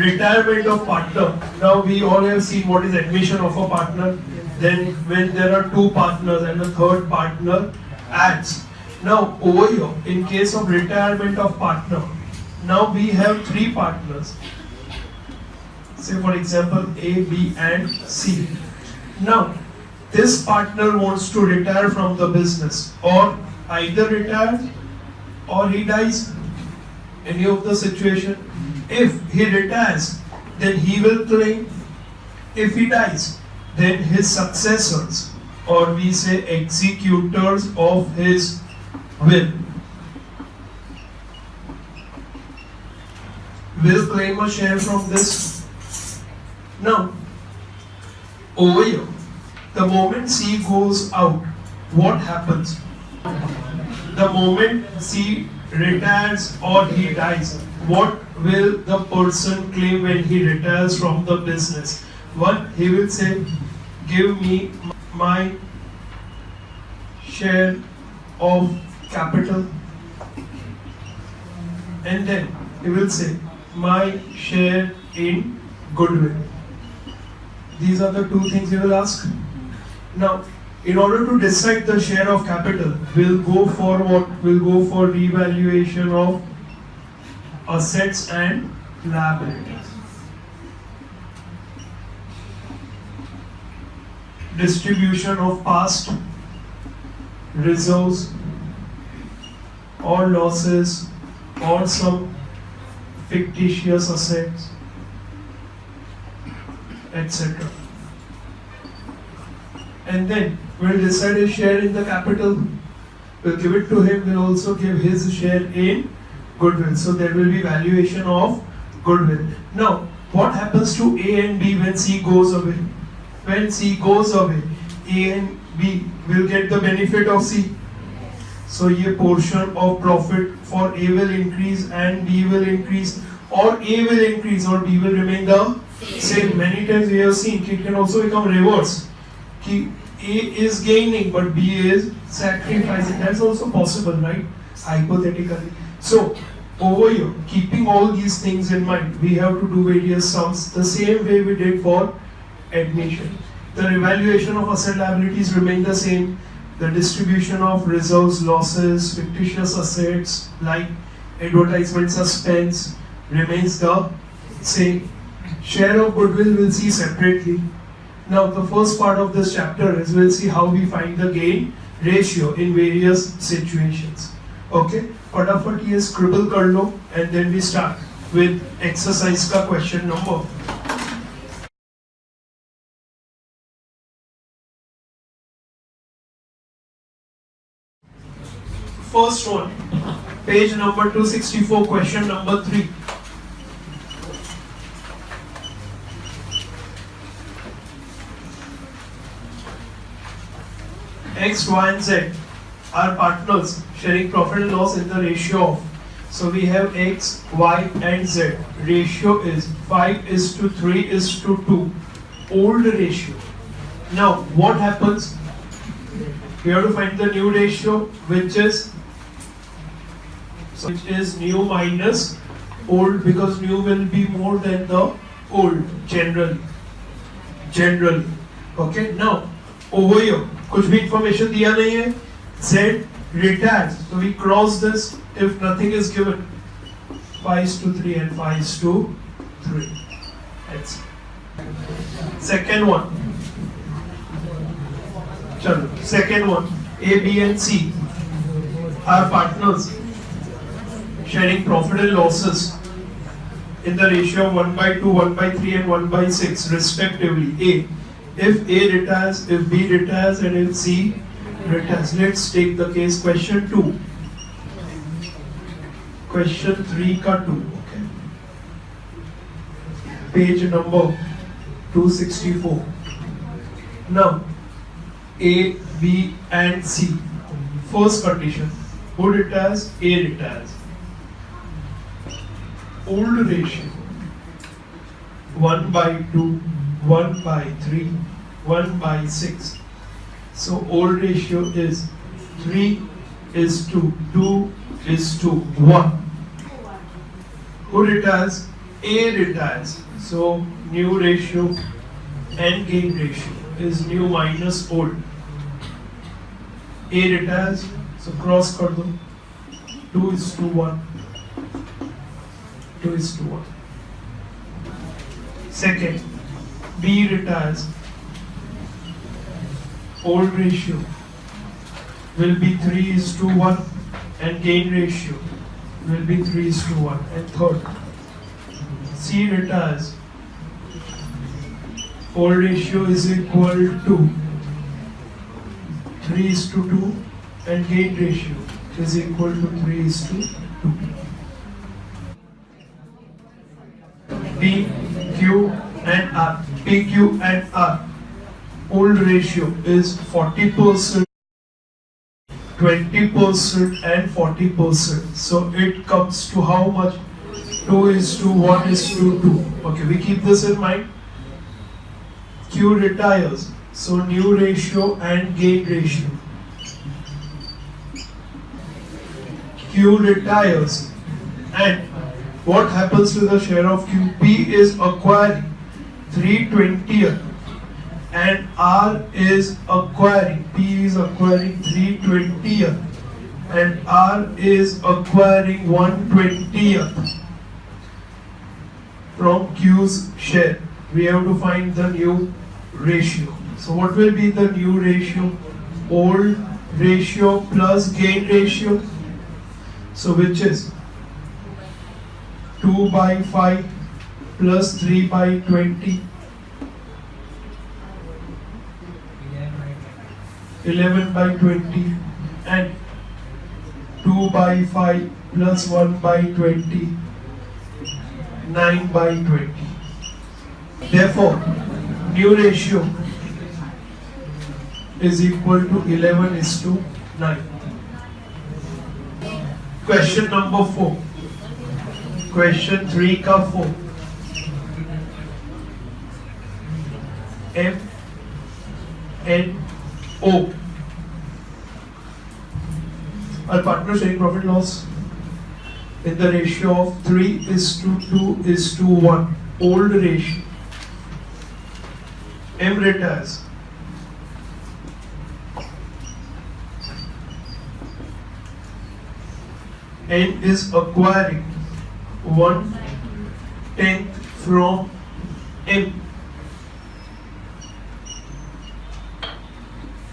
retirement of partner. Now we all have seen what is admission of a partner. Then when there are two partners and the third partner adds. Now over here, in case of retirement of partner, now we have three partners. Say for example A, B and C. Now this partner wants to retire from the business, or either retires or he dies. Any of the situation. If he retires, then he will claim. If he dies, then his successors, or we say executors of his will claim a share from this. Now, over here, the moment C goes out, what happens? The moment C retires or he dies, what will the person claim when he retires from the business? One, he will say, give me my share of capital, and then he will say, my share in goodwill. These are the two things he will ask. Now, in order to decide the share of capital, we'll go for what? We'll go for revaluation of assets and liabilities. Distribution of past reserves or losses or some fictitious assets, etc. And then we'll decide his share in the capital. We'll give it to him. We'll also give his share in goodwill. So there will be valuation of goodwill. Now, what happens to A and B when C goes away? When C goes away, A and B will get the benefit of C. So ये portion of profit for A will increase and B will increase, or A will increase or B will remain the same. Many times we have seen it can also become reverse. कि A is gaining but B is sacrificing. That's also possible, right? Hypothetically. So over here, keeping all these things in mind, we have to do various sums the same way we did for admission. The revaluation of asset liabilities remain the same. The distribution of reserves, losses, fictitious assets like advertisement suspense remains the same. Share of goodwill we'll see separately. Now the first part of this chapter is we'll see how we find the gain ratio in various situations. Okay, फटाफट ये scribble कर लो and then we start with exercise का question number. First one, page number 264, question number 3. X, Y and Z are partners sharing profit and loss in the ratio of. So we have X, Y and Z. Ratio is 5:3:2. Old ratio. Now what happens? We have to find the new ratio, which is new minus old, because new will be more than the old generally. Okay, now over here कुछ भी information दिया नहीं है. Z retires, so we cross this if nothing is given. 5:3 and 5:3. That's second one. चलो, second one, A, B and C are partners sharing profit and losses in the ratio of 1/2, 1/3 and 1/6 respectively. A, if A retires, if B retires and if C retires. Let's take the case question 2. Question 3 ka 2. Okay. Page number 264. Now A, B and C. First condition, who retires? A retires. Old ratio 1/2, 1/3, 1/6. So old ratio is 3:2, 2:1. Who retires? A retires. So new ratio and gain ratio is new minus old. A retires, so cross कर दो. 2:1. 2:1. Second, B retires. Old ratio will be 3:1 and gain ratio will be 3:1. And third, C retires. Old ratio is equal to 3:2 and gain ratio is equal to 3:2. P, Q and R. P, Q and R. Old ratio is 40%, 20% and 40%. So it comes to how much? 2:1:2. Okay, we keep this in mind. Q retires. So new ratio and gain ratio. Q retires. And what happens to the share of Q? P is acquiring 3/20th and R is acquiring, P is acquiring 3/20th and R is acquiring 1/20th from Q's share. We have to find the new ratio. So what will be the new ratio? Old ratio plus gain ratio. So which is 2/5 plus 3/20. 11/20 and 2/5 plus 1/20, 9/20. Therefore, new ratio is equal to 11:9. Question number 4. Question 3 का 4. M N O. Our partner sharing profit loss in the ratio of 3:2:1. Old ratio. M retires. N is acquiring 1/10 from M.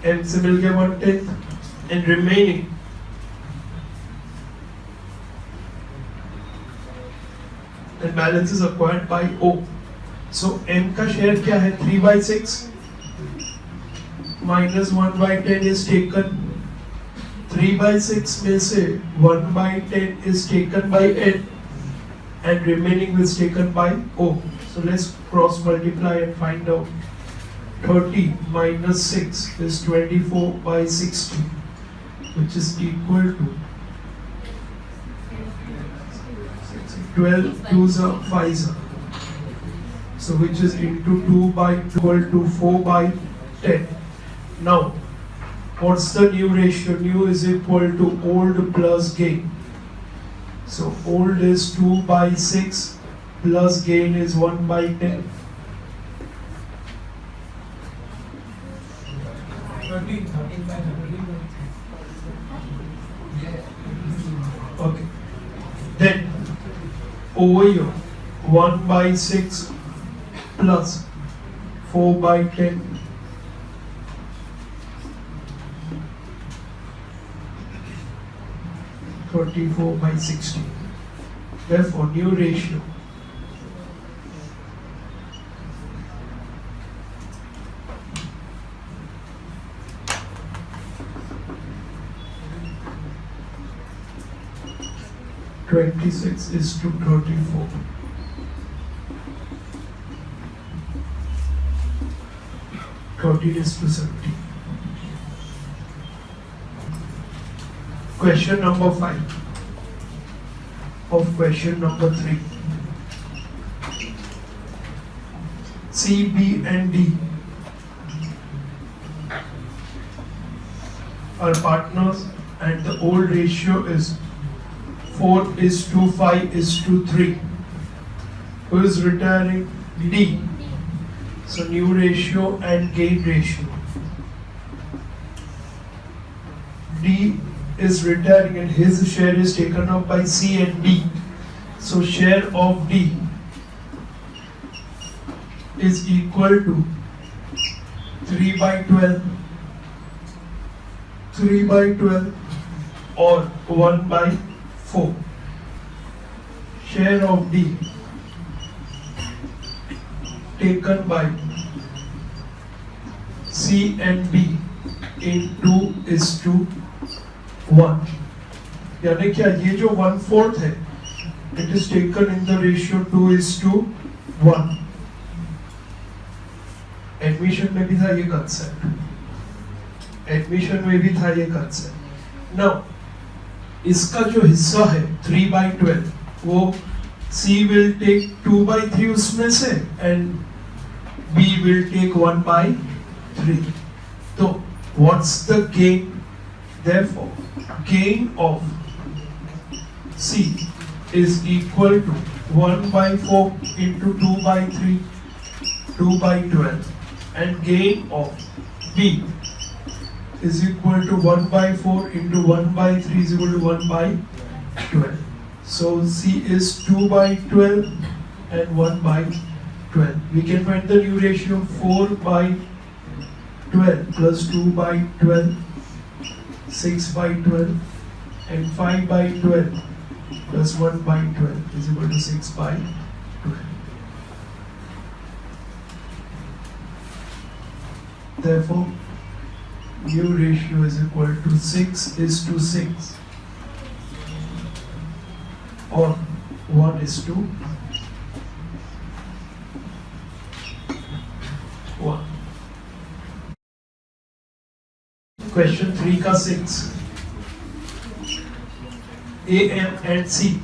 M से मिल गया 1/10 and remaining and balance is acquired by O. So M का share क्या है? 3/6 minus 1/10 is taken. 3/6 में से 1/10 is taken by N and remaining is taken by O. So let's cross multiply and find out. 30 minus 6 is 24/60, which is equal to 12 2s are 5s. So which is into 2/12 to 4/10. Now, what's the new ratio? New is equal to old plus gain. So old is 2/6 plus gain is 1/10. 13. Okay. Then over here 1/6 plus 4/10. 34/60. Therefore, new ratio (26:34). (13:70). Question number 5 of question number 3. C, B and D are partners and the old ratio is 4:5:3. who is retiring? D. So new ratio and gain ratio. D is retiring and his share is taken up by C and D. So share of D is equal to 3 by 12, 3 by 12 or 1 by 4. Share of D taken by C and D in 2:1. यानी क्या ये जो 1/4 है, it is taken in the ratio 2:1. Admission में भी था ये concept, admission में भी था ये कंसेप्ट. नाउ इसका जो हिस्सा है 3 by 12, वो C will take 2 by 3 उसमें से and B will take 1 by 3. तो what's the gain? Therefore, gain of C is equal to 1 by 4 into 2 by 3, 2 by 12, and gain of B is equal to 1 by 4 into 1 by 3 is equal to 1 by 12. So C is 2 by 12 and 1 by 12. We can find the new ratio 4 by 12 plus 2 by 12, 6 by 12, and 5 by 12 plus 1 by 12 is equal to 6 by 12. Therefore, new ratio is equal to 6:6 or 1:1. Question 3 का 6. A, M and C.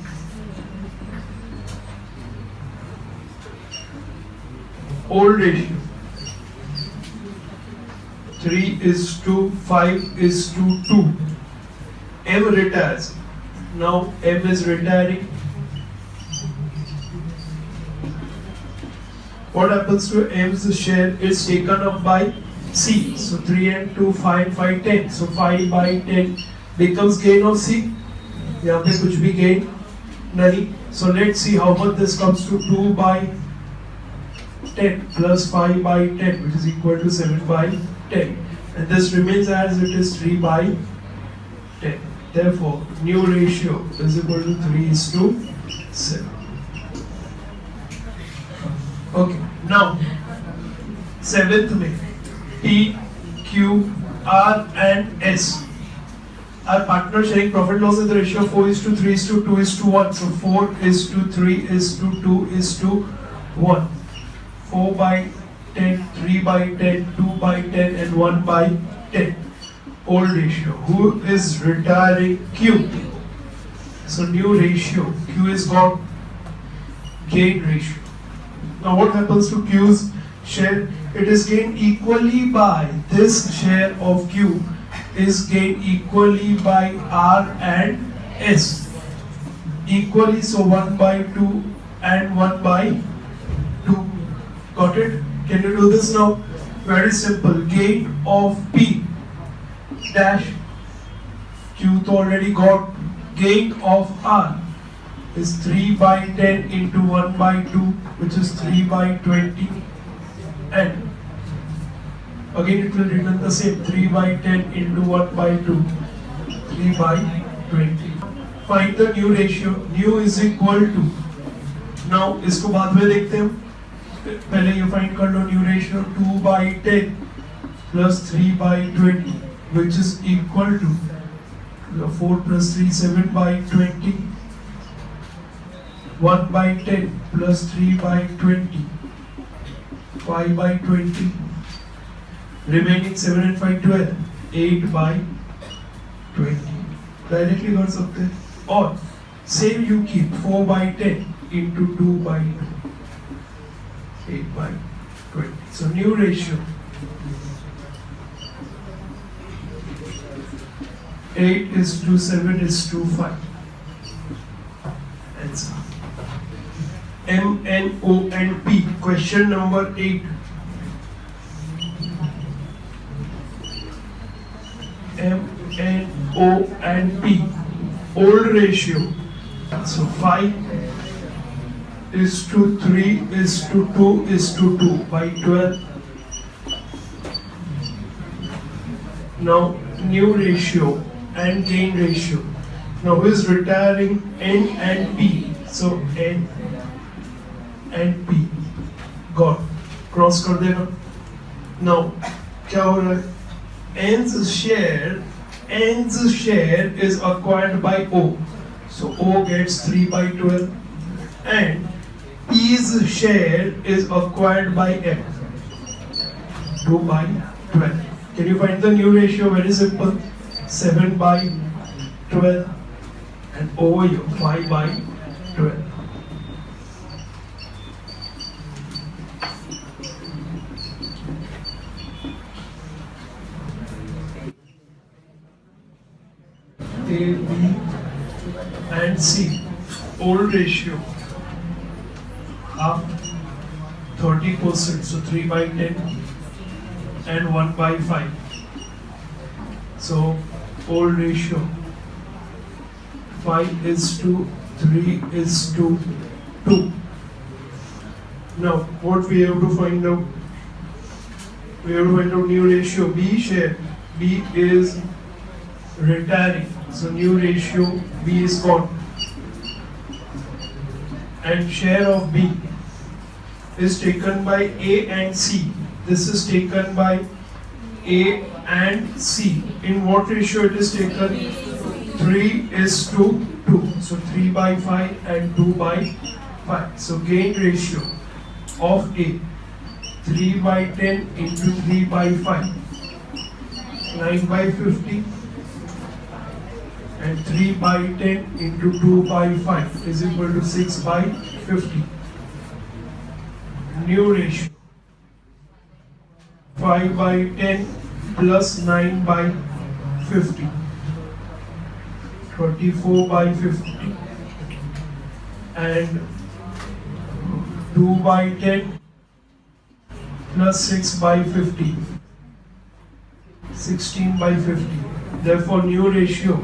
Old ratio 3:5:2. M retires. Now M is retiring. What happens to M's share is taken up by C. So 3 and 2, 5, 5, 10. So 5 by 10 becomes gain of C. यहाँ पे कुछ भी gain नहीं. So let's see how much this comes to. 2 by 10 plus 5 by 10, which is equal to 7 by 10. And this remains as it is 3 by 10. Therefore, new ratio is equal to 3:7. Okay, now 7th में P, Q, R and S are partner sharing profit loss in the ratio 4:3:2:1. So 4:3:2:1. 4 by 10, 3 by 10, 2 by 10 and 1 by 10. Old ratio. Who is retiring? Q. So new ratio. Q is got gain ratio. Now what happens to Q's share? It is gained equally by this share of Q is gained equally by R and S. Equally, so 1 by 2 and 1 by 2. Got it? Can you do this now? Very simple. Gain of P dash Q to already got. Gain of R is 3 by 10 into 1 by 2, which is 3 by 20, and again it will return the same. 3 by 10 into 1 by 2, 3 by 20. Find the new ratio. New is equal to, now इसको बाद में देखते हैं, पहले ये find कर लो. New ratio 2 by 10 plus 3 by 20, which is equal to 4 plus 3, 7 by 20, 1 by 10 plus 3 by 20, 5 by 20, remaining 7 and 5, 12, 8 by 20. Directly कर सकते हैं. और same you keep 4 by 10 into 2 by 2, 8 by 20. So new ratio 8:7:5. Answer. M, N, O and P. Question number 8. M, N, O and P. Old ratio. So 5 is to 3 is to 2 is to 2 by 12. Now new ratio and gain ratio. Now who is retiring? N and P. So N and P. Got. Cross कर देना. Now क्या हो रहा है? N's share is acquired by O. So O gets 3 by 12 and P's share is acquired by M. 2 by 12. Can you find the new ratio? Very simple. 7 by 12 and over here 5 by 12. A, B and C. Old ratio. Half 30%. So 3 by 10 and 1 by 5. So old ratio 5 is to 3 is to 2. Now what we have to find out? We have to find out new ratio. B share. B is retiring. So new ratio B is gone. And share of B is taken by A and C. This is taken by A and C. In what ratio it is taken? 3 is to 2. So 3 by 5 and 2 by 5. So gain ratio of A 3 by 10 into 3 by 5. 9 by 50 and 3 by 10 into 2 by 5 is equal to 6 by 50. New ratio 5 by 10 plus 9 by 50. 24 by 50 and 2 by 10 plus 6 by 50. 16 by 50. Therefore new ratio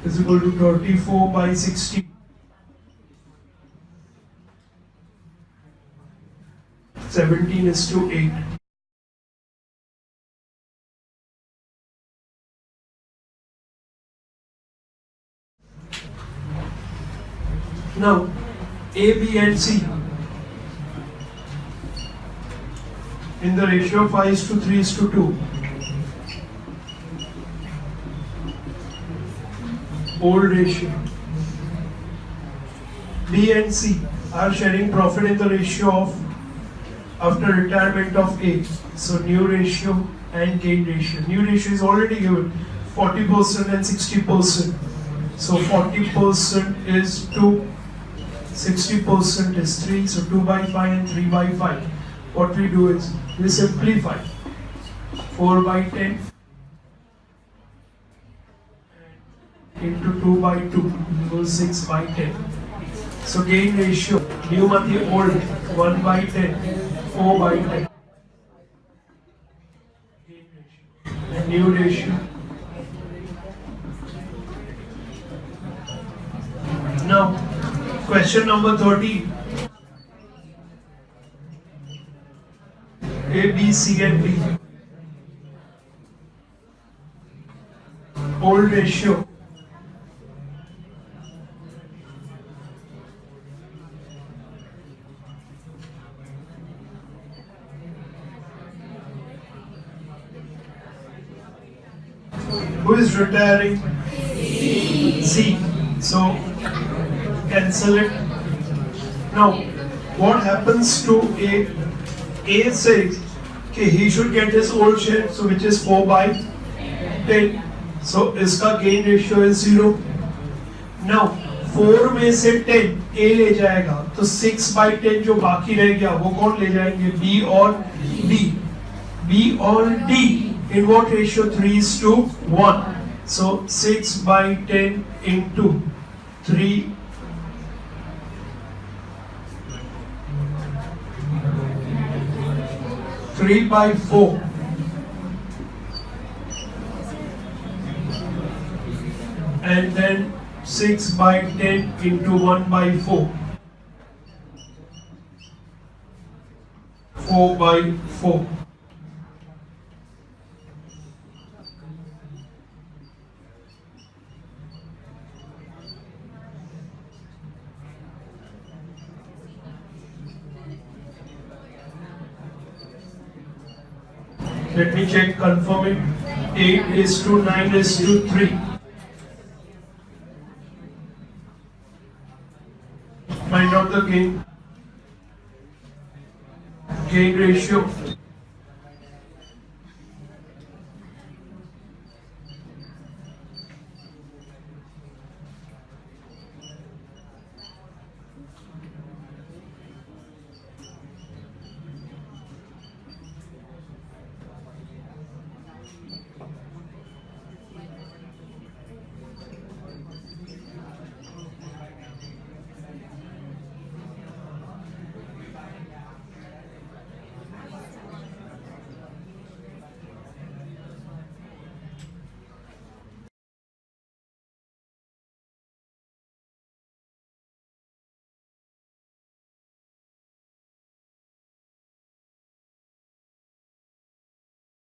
is equal to 34 by 16. 17 is to 8. Now A, B and C in the ratio of 5 is to 3 is to 2. Old ratio. B and C are sharing profit in the ratio of after retirement of A. So new ratio and gain ratio. New ratio is already given 40% and 60%. So 40% is 2, 60% is 3. So 2 by 5 and 3 by 5. What we do is we simplify. 4 by 10 into 2 by 2 equals 6 by 10. So gain ratio, new monthly old 1 by 10, 4 by 10. Gain ratio. And new ratio. Now, question number 13. A, B, C and D. Old ratio. Who is retiring? C. So cancel it. Now what happens to A? A says okay, he should get his old share, so which is 4 by 10. So इसका gain ratio is 0. Now 4 में से 10 A ले जाएगा तो 6 by 10 जो बाकी रह गया वो कौन ले जाएंगे? B और D. B or D. In what ratio? 3 is to 1. So 6 by 10 into 3 3 by 4. And then 6 by 10 into 1 by 4. 4 by 4. Let me check, confirm it. 8 is to 9 is to 3. Find out the gain ratio.